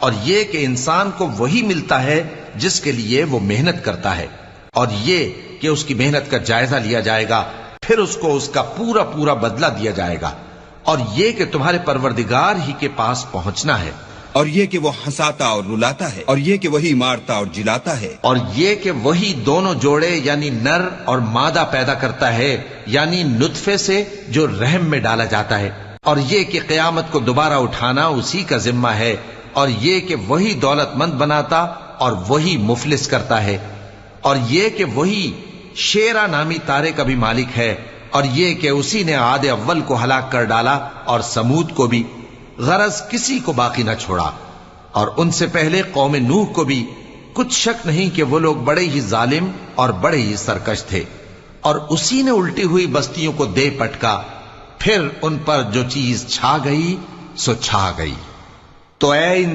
اور یہ کہ انسان کو وہی ملتا ہے جس کے لیے وہ محنت کرتا ہے، اور یہ کہ اس کی محنت کا جائزہ لیا جائے گا، پھر اس کو اس کا پورا پورا بدلہ دیا جائے گا، اور یہ کہ تمہارے پروردگار ہی کے پاس پہنچنا ہے، اور یہ کہ وہ ہنساتا اور رلاتا ہے، اور یہ کہ وہی مارتا اور جلاتا ہے، اور یہ کہ وہی دونوں جوڑے یعنی نر اور مادہ پیدا کرتا ہے، یعنی نطفے سے جو رحم میں ڈالا جاتا ہے، اور یہ کہ قیامت کو دوبارہ اٹھانا اسی کا ذمہ ہے، اور یہ کہ وہی دولت مند بناتا اور وہی مفلس کرتا ہے، اور یہ کہ وہی شیرا نامی تارے کا بھی مالک ہے، اور یہ کہ اسی نے عاد اول کو ہلاک کر ڈالا اور سمود کو بھی، غرض کسی کو باقی نہ چھوڑا، اور ان سے پہلے قوم نوح کو بھی۔ کچھ شک نہیں کہ وہ لوگ بڑے ہی ظالم اور بڑے ہی سرکش تھے، اور اسی نے الٹی ہوئی بستیوں کو دے پٹکا، پھر ان پر جو چیز چھا گئی سو چھا گئی۔ تو اے